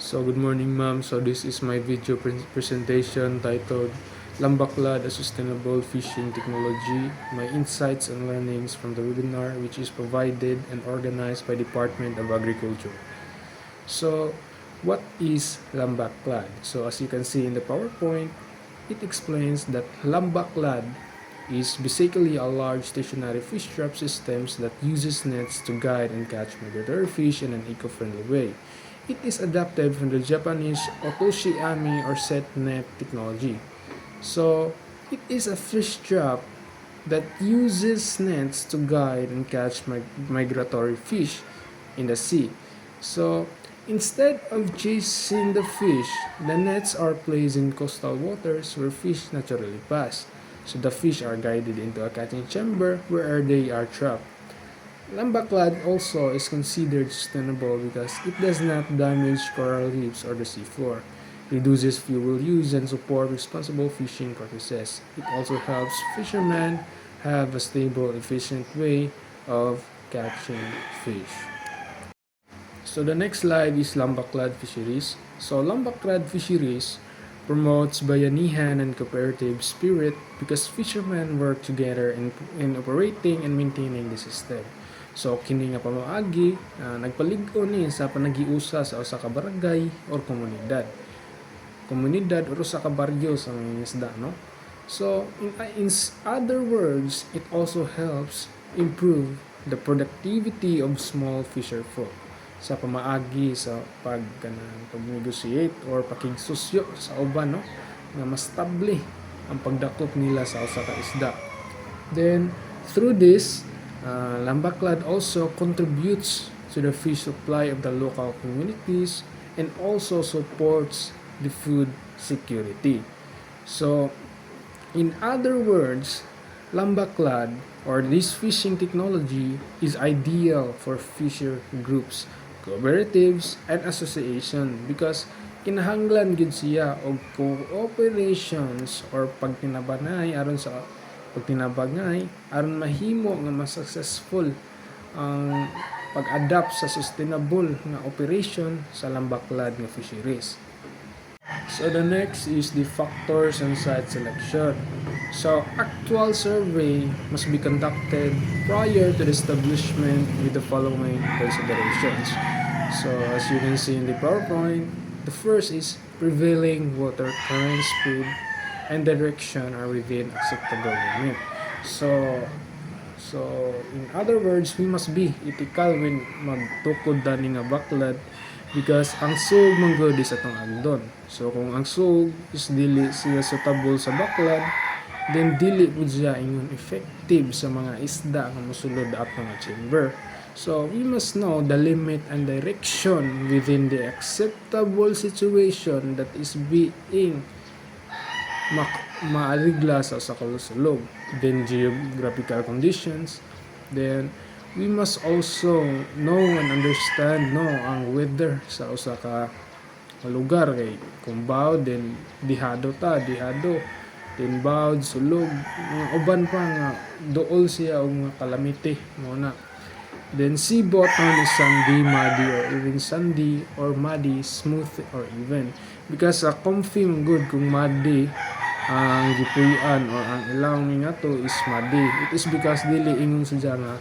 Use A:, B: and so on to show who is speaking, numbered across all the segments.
A: So good morning ma'am. So this is my video presentation titled Lambaklad, a Sustainable Fishing Technology, my insights and learnings from the webinar, which is provided and organized by Department of Agriculture. So what is Lambaklad? So as you can see in the PowerPoint, it explains that Lambaklad is basically a large stationary fish trap systems that uses nets to guide and catch migratory fish in an eco-friendly way. It is adapted from the Japanese Otoshi Ami or set net technology. So it is a fish trap that uses nets to guide and catch migratory fish in the sea. So instead of chasing the fish, the nets are placed in coastal waters where fish naturally pass. So the fish are guided into a catching chamber where they are trapped. Lambaklad also is considered sustainable because it does not damage coral reefs or the seafloor, reduces fuel use, and support responsible fishing practices. It also helps fishermen have a stable, efficient way of catching fish. So the next slide is Lambaklad Fisheries. So Lambaklad Fisheries promotes bayanihan and cooperative spirit because fishermen work together in operating and maintaining the system. So kini nga pamaagi nagpalig-on ni sa panagiusa sa usa ka barangay or komunidad. Komunidad or usa ka baryo sa mga isda, no? So in other words, it also helps improve the productivity of small fisher folk sa pamaagi sa pag-negotiate or pakigsusyo sa uban, no, na mas stable ang pagdakop nila sa usa ka isda. Then through this, Lambaklad also contributes to the fish supply of the local communities and also supports the food security. So in other words, Lambaklad or this fishing technology is ideal for fisher groups, cooperatives, and association because kinahanglan gid siya og cooperations or pagtinabanay aron sa pagtinabangay aron mahimo nga mas successful ang pag-adapt sa sustainable nga operation sa Lambaklad nga fisheries. So the next is the factors and site selection. So actual survey must be conducted prior to the establishment with the following considerations. So as you can see in the PowerPoint, the first is prevailing water current speed and direction are within acceptable limit. So in other words, we must be ethical when magtukod dani nga baklad because ang sug man good is atong agdon. So kung ang sug is dili siya suitable sa baklad, then dili pud siya ingon effective sa mga isda nga mosulod atong chamber. So we must know the limit and direction within the acceptable situation that is being maarigla sa usa ka sulog. Then geographical conditions. Then we must also know and understand ang weather sa usa ka lugar kay kung bawd then dihado then bawd sulog mga uban pa nga dool siya og mga calamity mo na. Then sea bottom is sandy, muddy, or even sandy or muddy, smooth or even because comfy man good kung muddy ang gipuy-an or ang ilawom nga to is muddy. It is because dili ingon sa nga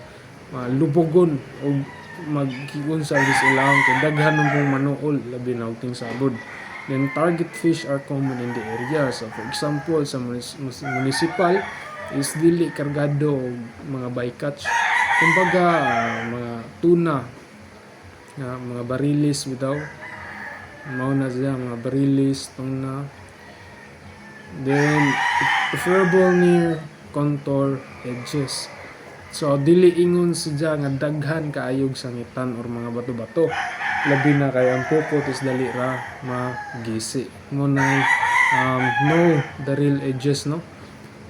A: lubogon o magkigon sa this ilawom kay daghan pong manuol labi na uting sabod. Then target fish are common in the area. So for example sa municipal is dili kargado mga bycatch, kumbaga mga tuna mga barilis bitaw mao na siya mga barilis tuna. Then preferable near contour edges. So dili ingon siya nga daghan kaayog sangitan or mga bato-bato. Labi na kay ang pupot is dali ra magisi. Mo na know the real edges, no?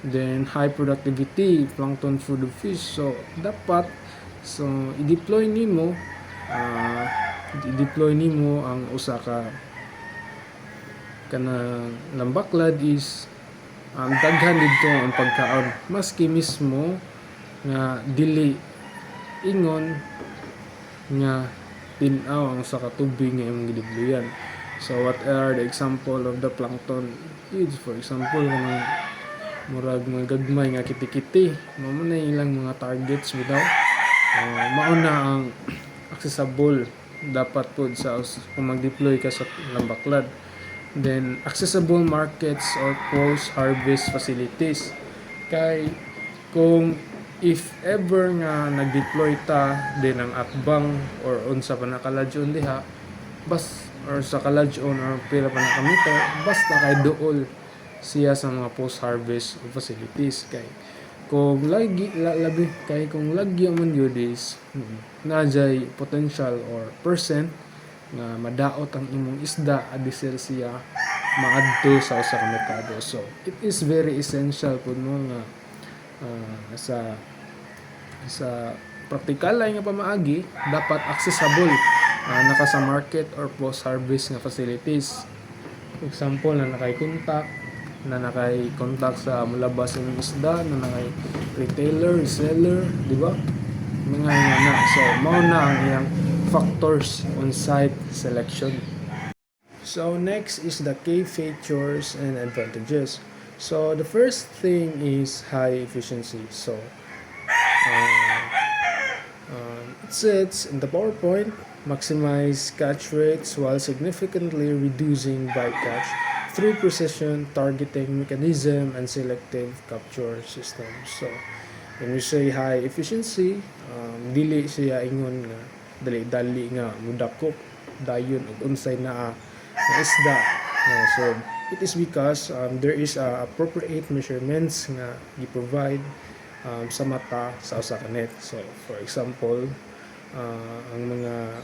A: Then high productivity plankton food of fish. So dapat i-deploy nimo ang usa ka kana Lambaklad is daghan dito ang pagkaon maski mismo nga dili ingon nga tinaw ang sa katubig nga imong gidibluyan. So what are the example of the plankton feeds? For example, kanang murag mga gagmay nga kiti-kiti, mao man na ilang mga targets bitaw. Mauna ang accessible dapat po sa kung mag-deploy ka sa lambaklad. Then accessible markets or post-harvest facilities. Kay kung if ever nga nag-deploy ta din ang atbang or unsa pa nakaladyon diha, bas or sa kaladyon or pila pa nakamita, basta kay duol siya sa mga post-harvest facilities. Kay kung labi kay kung lagyo man yun is najay potential or percent nga madaot ang imong isda adisel siya maadto sa usa ka merkado. So it is very essential pud mo nga sa practical ay nga pamaagi dapat accessible naka sa market or post harvest nga facilities. For example, na nakay contact sa mulabas ng isda, na nakay retailer, reseller, di ba? Mga nga na. So, mao na ang iyang factors on site selection. So, next is the key features and advantages. So, the first thing is high efficiency. So, it says in the PowerPoint, maximize catch rates while significantly reducing bycatch through precision targeting mechanism and selective capture systems. So, when we say high efficiency, dili siya ingon nga dali-dali nga mudakop dayon ug unsay naa nga isda. So, it is because there is appropriate measurements nga gi-provide sa mata sa usa ka net. So, for example, ang mga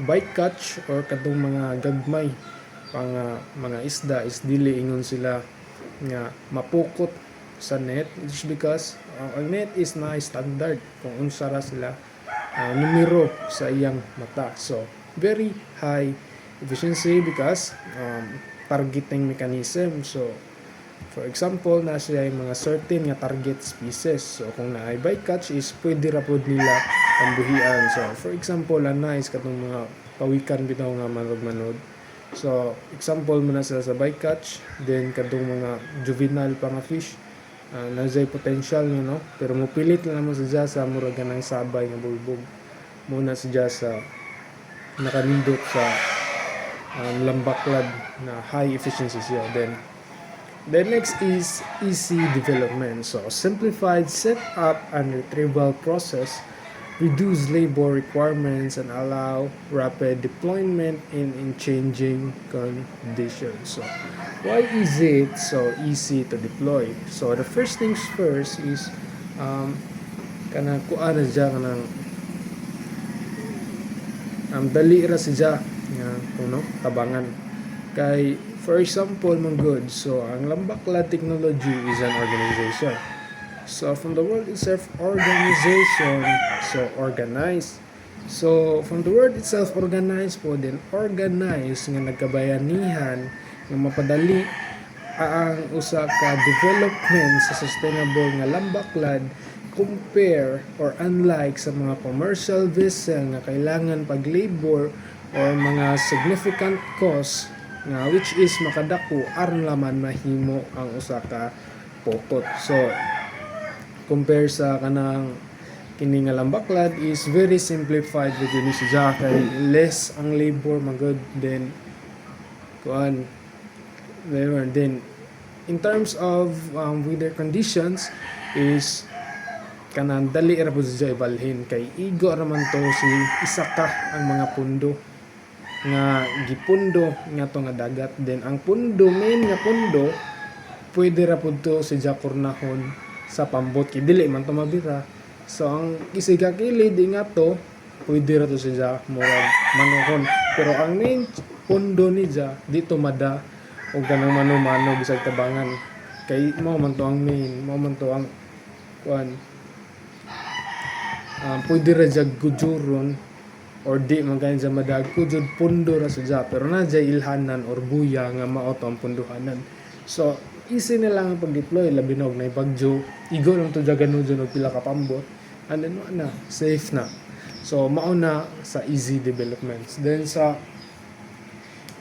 A: bycatch or kadtong mga gagmay pang mga isda is dili ingon sila nga mapukot sa net. It's because ang net is na standard kung unsa ra sila numero sa iyang mata. So very high efficiency because targeting mechanism. So for example, na siya yung mga certain nga target species. So kung naay bycatch is pwede ra pod nila pambuhian. So for example, is katong mga pawikan bitaw nga manod-manod. So example mo na sila sa bycatch, then kadtong mga juvenile pa nga fish na jay potential nga no, pero mopilit lang mo sa sa murag ganang sabay nga bulbog. Muna sa sa nakanindot sa lambaklad na high efficiency siya. Then the next is easy development. So simplified setup and retrieval process reduce labor requirements and allow rapid deployment in changing conditions. So why is it so easy to deploy? So the first things first is kanang kuan na siya kanang dali ra siya nga kuno tabangan kay for example mong good. So ang Lambaklad Technology is an organization. So from the word itself, organization, so organize. So from the word itself, organize po din, organize nga nagkabayanihan nga mapadali ang usa ka development sa sustainable nga lambaklad compare or unlike sa mga commercial vessel nga kailangan pag-labor or mga significant cost nga which is makadako aron laman mahimo ang usa ka pokot. So compare sa kanang kini nga lambaklad is very simplified with ni siya kay less ang labor magod then kuan then in terms of weather conditions is kanang dali ra pud siya ibalhin kay igo ra man to si isa ka ang mga pundo nga gipundo nga to nga dagat then ang pundo main nga pundo pwede ra pud to siya kurnahon sa pambot kay dili man to mabira. So ang isiga kilid nga to pwede ra to siya murag manuhon pero ang main pundo ni siya dito mada og ganang mano-mano bisag tabangan kay mao man to ang main mao man to ang kuan pwede ra siya gujuron or di man kayo siya madagko jud pundo ra siya pero na siya ilhanan or buya nga mao to ang punduhanan. So easy na lang ang pag-deploy labi na og nay bagyo igo lang to jagano dyan og pila ka pambot and then na safe na. So mao na sa easy developments. Then sa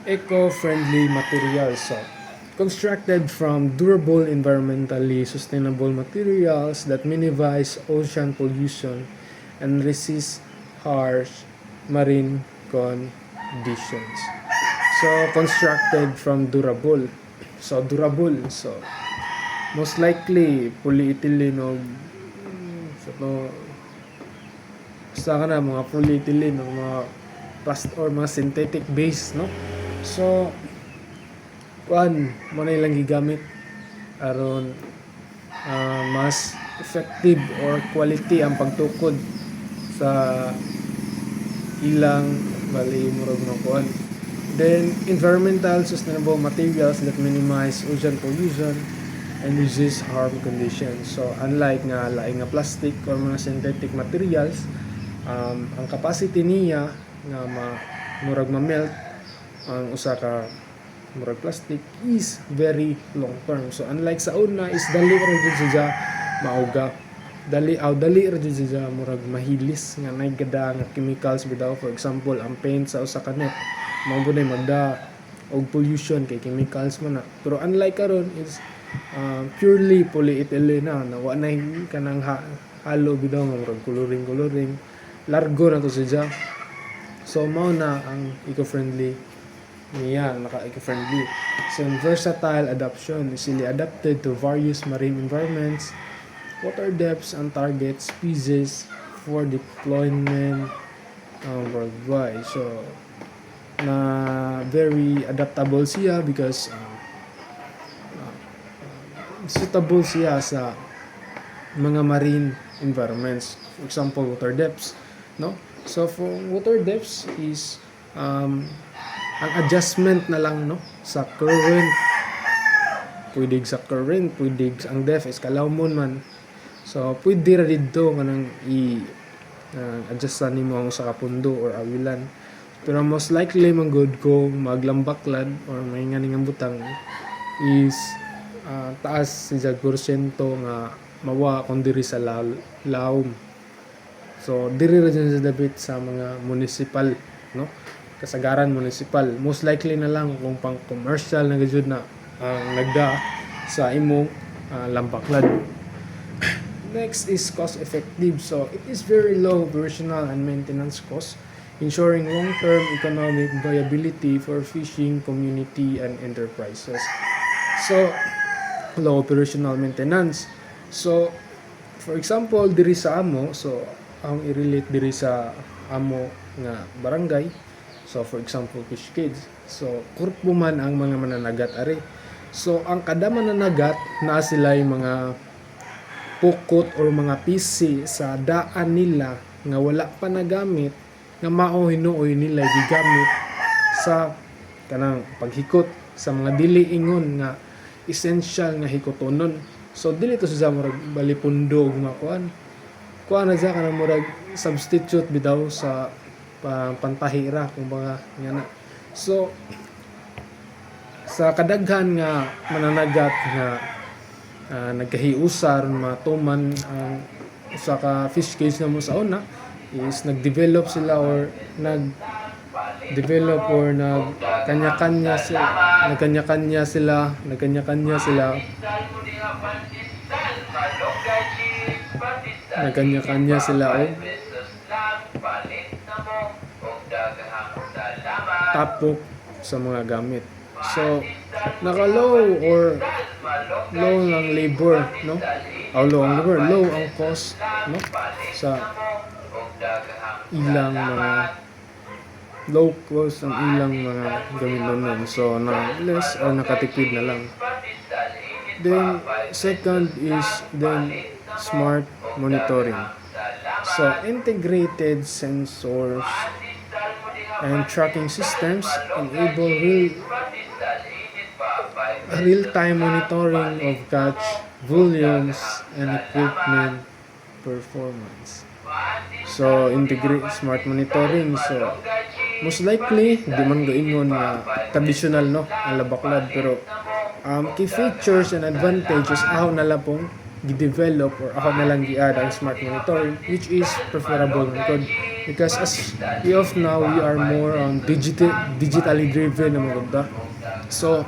A: Eco-friendly materials. So, constructed from durable, environmentally sustainable materials that minimize ocean pollution and resist harsh marine conditions. So, constructed from durable. So, durable. So, most likely, polyethylene o so, basta ka na mga polyethylene o mga or mga synthetic base, no? So, kuan mo na ilang gigamit aron mas effective or quality ang pagtukod sa ilang bali murag mga kuan. Then, environmental sustainable materials that minimize ocean pollution and resist harm conditions. So, unlike nga laing nga plastic or mga synthetic materials, ang capacity niya nga murag ma-melt ang usa ka murag plastic is very long term. So unlike sa una is dali ra jud siya mauga. Dali ra jud siya murag mahilis nga nay gada nga chemicals bitaw. For example, ang paint sa usa ka net mao gyud magda og pollution kay chemicals man na. Pero unlike karon is purely polyethylene na wa nay kanang halo bitaw nga murag coloring largo na to siya. So mao na ang eco-friendly niya, naka-eco-friendly. So versatile adaptation, easily adapted to various marine environments, water depths and target species for deployment worldwide. So na very adaptable siya because suitable siya sa mga marine environments. For example, water depths, no? So for water depths is ang adjustment na lang, no, sa current. Pwede sa current, pwede ang depth is kalawmon man. So pwede ra didto kanang adjustan nimo ang sa kapundo or awilan. Pero most likely man good ko maglambaklad or may nga ning butang is taas sa porsyento nga mawa kung diri sa laom. So diri ra dyan sa dapit sa mga municipal, no, kasagaran municipal. Most likely na lang kung pang commercial na gajud na nagda sa imong lambaklad. Next is cost effective. So it is very low operational and maintenance cost, ensuring long-term economic viability for fishing community and enterprises. So low operational maintenance. So for example, diri sa amo, so ang i-relate diri sa amo nga barangay. So for example, fish kids. So kurpo man ang mga mananagat ari. So ang kada mananagat na sila yung mga pukot or mga pisi sa daan nila nga wala pa nagamit nga mao hinuoy nila gigamit sa kanang paghikot sa mga dili ingon nga essential nga hikotonon. So dili to sa murag balipundo ug makuan na siya kanang murag substitute bitaw sa pantahira kung mga nga na. So sa kadaghan nga mananagat nga nagkahiusar matuman ang usa ka fish cage na mo sa una is nagdevelop sila or nagkanya-kanya sila o tapok sa mga gamit. So naka-low or low ang labor, no? Low ang cost, no? Sa ilang mga low cost ang ilang mga gamiton. So na less or nakatipid na lang. Then second is then smart monitoring. So integrated sensors and tracking systems enable real-time monitoring of catch volumes and equipment performance. So integrate smart monitoring. So most likely di man goingon nga traditional, no, ang labaklad, pero key features and advantages aho na lang pong gi-develop or aho na lang gi-add ang smart monitoring, which is preferable good Because as we of now, we are more on digitally driven na maganda. So,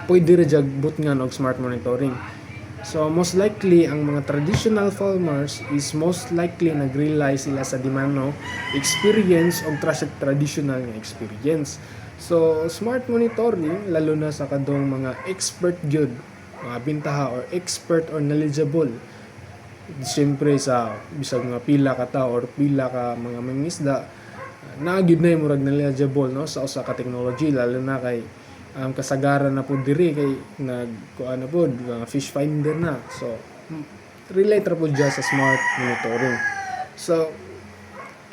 A: pwede ra jag butngan og smart monitoring. So, most likely, ang mga traditional farmers is most likely nag-rely sila sa dimano experience o traditional nga experience. So, smart monitoring, lalo na sa kadong mga expert gyud, mga bintaha or expert or knowledgeable. Siyempre sa bisag mga pila ka tao or pila ka mga mangingisda, naagid na yung murag knowledgeable no sa usa ka technology, lalo na kay kasagaran na po diri kay nagkuan na po mga fish finder na. So relate ra po dyan sa smart monitoring. So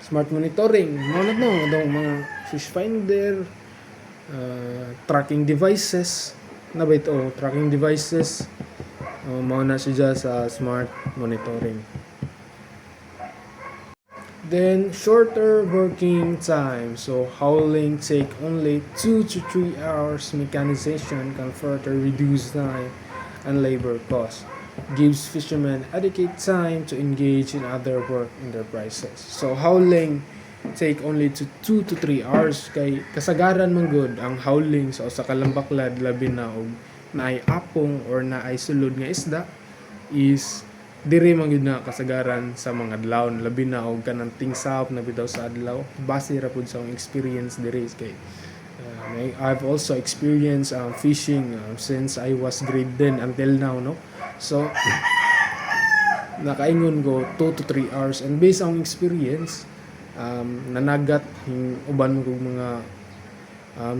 A: smart monitoring mo na dong mga fish finder, tracking devices na ba ito, tracking devices, mao na siya sa smart monitoring. Then, shorter working time. So, hauling take only 2 to 3 hours. Mechanization can further reduce time and labor costs. Gives fishermen adequate time to engage in other work enterprises. So, hauling take only to 2 to 3 hours. Kay kasagaran man good ang hauling sa usa ka lambaklad labi na og naay apong or naay sulod nga isda is diri man gyud na kasagaran sa mga adlaw, labi na og kanang tingsap na bitaw sa adlaw. Base ra pud sa akong experience diri kay I've also experienced fishing since I was grade 10 until now, no. So nakaingon ko 2 to 3 hours, and based on experience, nanagat yung uban ko mga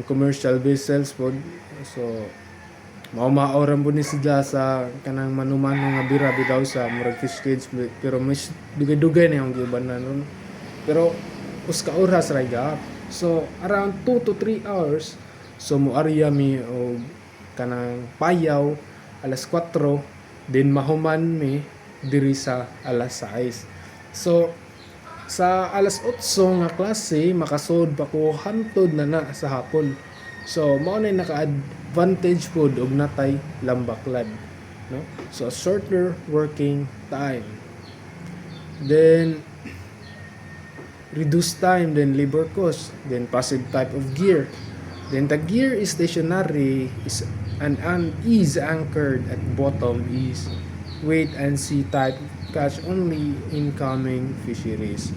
A: commercial vessels pod. So maoran po ni sila sa kanang manumano nga bira bitaw sa murag fish cage, pero mas dugay-dugay na yung giban na nun. Pero uska oras ra gap. So around 2 to 3 hours, so moarya mi og kanang payaw alas 4, then mahuman mi diri sa alas 6. So sa alas 8 nga klase makasod pa ko hantod na sa hapon. So mao na naka-advantage pod og natay lambaklad, no. So shorter working time, then reduce time, then labor cost, then passive type of gear. Then the gear is stationary and is anchored at bottom, is wait and see type, catch only incoming fisheries.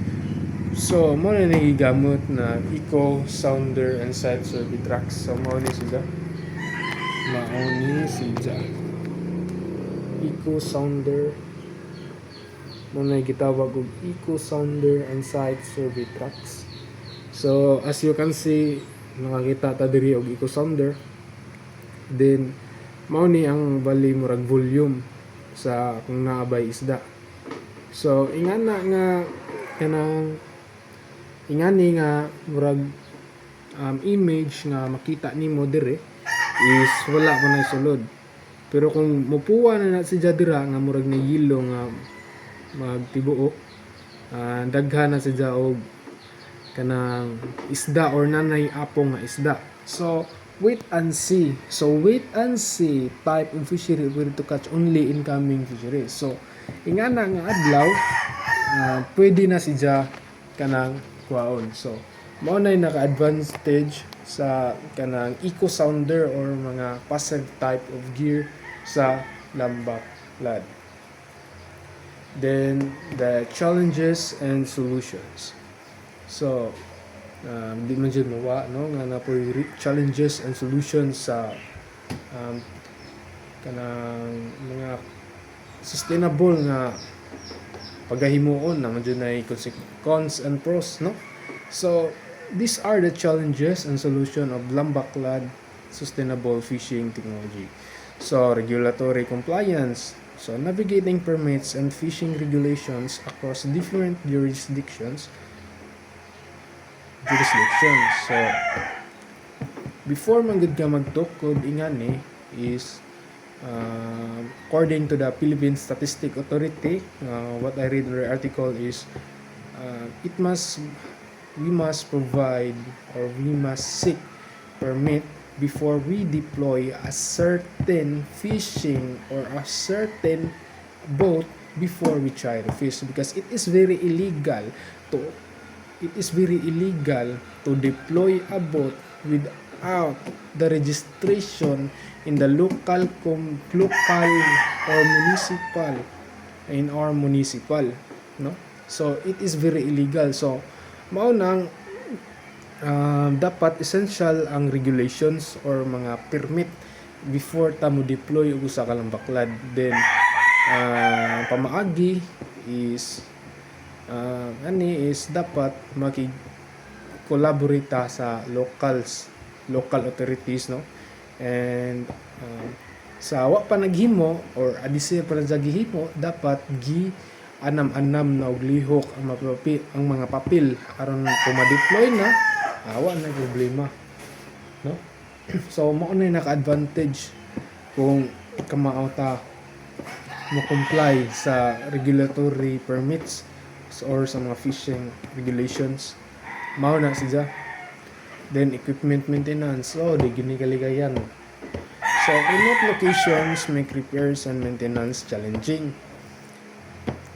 A: So mo na nagigamot na eco sounder and side survey tracks. So mao ni sila eco sounder, mo na gitawag og eco sounder and side survey tracks. So as you can see, nakakita ta diri og eco sounder. Then mao ni ang bali murag volume sa kung naabay isda. So ingana nga kanang ingani nga murag image nga makita nimo dire is wala pa na sulod. Pero kung mupuwa na siya dira nga murag na yelo nga magtibuok, daghan na siya og kanang isda or nanay apong nga isda. So wait and see. So wait and see type of fishery will to catch only incoming fisheries. So ingana nga adlaw, pwede na siya kanang kuhaon. So mao na naka-advantage sa kanang eco sounder or mga passive type of gear sa lambaklad. Then the challenges and solutions. So di man jud mawa no nga napoy challenges and solutions sa kanang mga sustainable nga pagahimuon na medyo na cons and pros, no. So these are the challenges and solution of lambaklad sustainable fishing technology. So regulatory compliance, so navigating permits and fishing regulations across different jurisdictions. So before man gud ka magtukod ingani is according to the Philippine Statistic Authority, what I read in the article is we must provide or we must seek permit before we deploy a certain fishing or a certain boat before we try to fish, because it is very illegal to it is very illegal to deploy a boat without the registration in the local or municipal in our municipal, no? So it is very illegal. So mao nang dapat essential ang regulations or mga permit before ta mo deploy og usa ka lambaklad. Then pamaagi is ani is dapat makig-collaborate ta sa local authorities, no? And sa wa pa naghimo or adise pa naghimo, dapat gi anam-anam na og lihok ang mga papel aron kung ma-deploy na wa na problema, no? So mao na naka-advantage kung kamao ta mo comply sa regulatory permits or sa mga fishing regulations. Mao na siya. Then equipment maintenance, di gini kaligayan. So remote locations make repairs and maintenance challenging.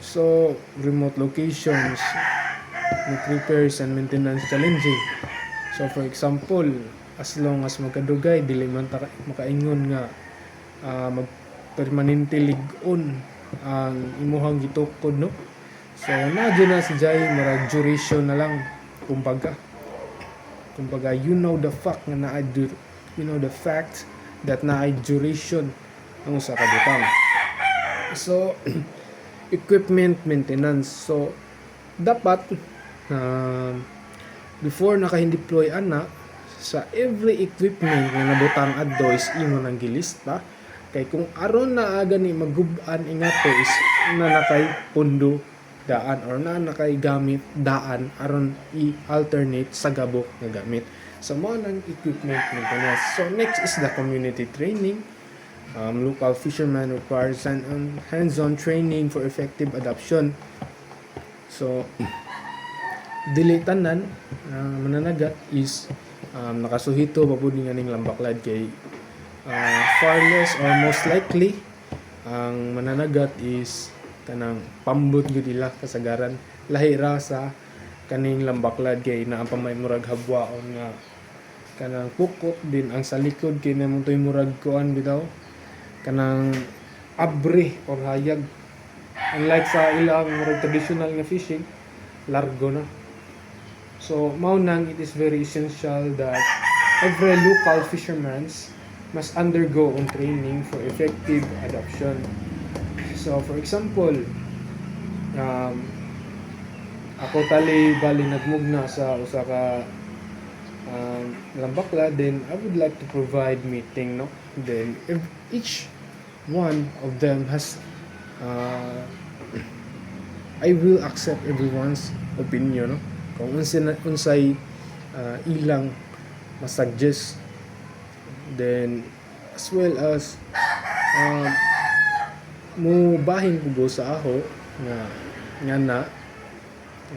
A: So remote locations make repairs and maintenance challenging. So for example, as long as magkadugay dili man ta makaingon nga magpermanente lig-on ang imuhang gitukod, no? So nadyo na si Jai marag duration na lang kumbaga you know the fact that naay duration ang usa ka butang. So equipment maintenance, so dapat before naka-deploy ana sa every equipment nga nabutang adto is imo nang gilista, kay kung aron na gani magub-an ingato is na nakay pundo daan or na nakay gamit daan aron i-alternate sa gabok nga gamit. So mo nang equipment maintenance. So next is the community training. Local fishermen requires hands-on training for effective adoption. So dili tanan mananagat is nakasuhito papud nga ning lambaklad, kay far less or most likely ang mananagat is kanang pambot gud ila kasagaran, lahi ra sa kaning lambaklad kay naa pa may murag habwaon nga kanang pukot din ang sa likod kay namuntoy murag kuan bitaw kanang abre or hayag, unlike sa ilang murag traditional nga fishing largo na. So mao nang it is very essential that every local fisherman must undergo on training for effective adoption. So for example, ako bali nagmugna sa usa ka lambakla, then I would like to provide meeting, no? Then each one of them has I will accept everyone's opinion, no? Kung unsay ilang masuggest, then as well as mo bahin ko sa aho nga na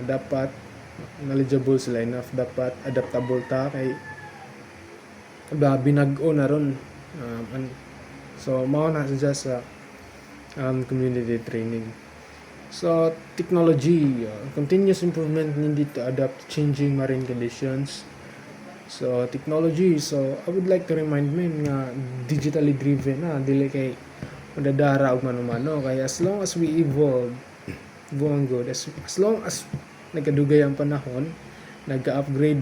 A: dapat knowledgeable sila enough, dapat adaptable ta kay binag-o na ron. So mao na siya sa community training. So technology, continuous improvement needed to adapt to changing marine conditions. So technology, so I would like to remind men nga digitally driven na dili kay madadara og mano-mano, kay as long as we evolve good, as long as nagkadugay ang panahon, nagka-upgrade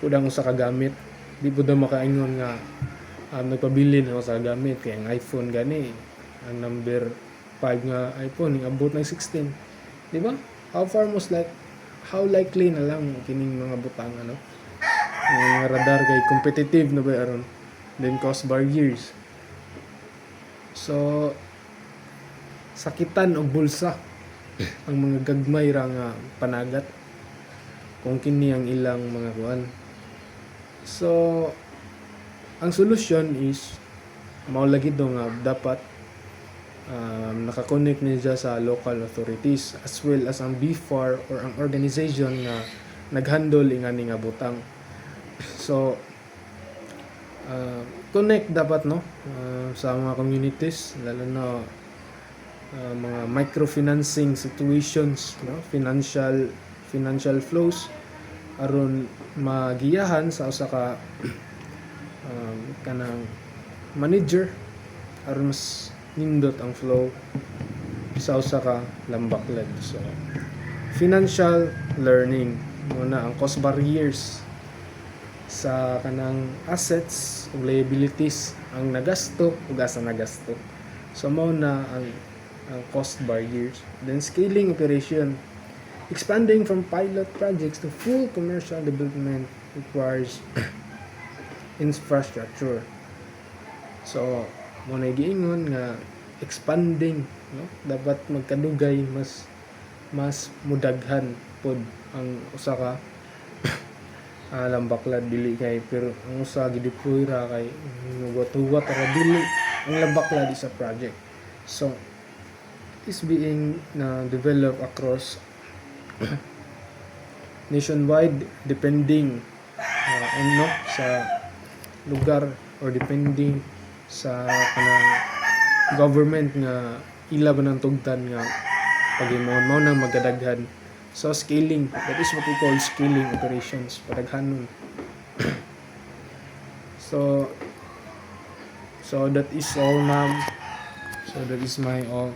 A: pud ang usa ka gamit, di pud na makaingon nga nagpabili na usa ka gamit kay ang iPhone gani ang number 5 nga iPhone abot ng 16, di ba? How likely na lang kining mga butang yung radar kay competitive na ba aron, then cost barriers. So sakitan og bulsa ang mga gagmay ra nga panagat kung kini ang ilang mga kuan. So ang solusyon is mao lagi do nga dapat nakakonect niya sa local authorities as well as ang BFAR or ang organization nga naghandle ingani nga butang. So connect dapat, no, sa mga communities, lalo na mga microfinancing situations, no, financial flows aron magiyahan sa usa ka kanang manager aron mas nindot ang flow sa usa ka lambaklad. So financial learning muna ang cost barriers sa kanang assets ug liabilities ang nagasto ug asa nagasto. So mao na ang cost barriers. Then scaling operation. Expanding from pilot projects to full commercial development requires infrastructure. So mo na giingon nga expanding, no? Dapat magkadugay mas mudaghan pod ang usa ka lambaklad dili kay pero ang usa gideploy ra kay huwat-huwat ra dili ang lambaklad is a project. So is being developed across nationwide depending no sa lugar or depending sa kanang government nga ila ba ng tugtan nga pagimon mo nang magadaghan. So scaling, that is what we call scaling operations, padaghanon. So that is all, ma'am. So that is my all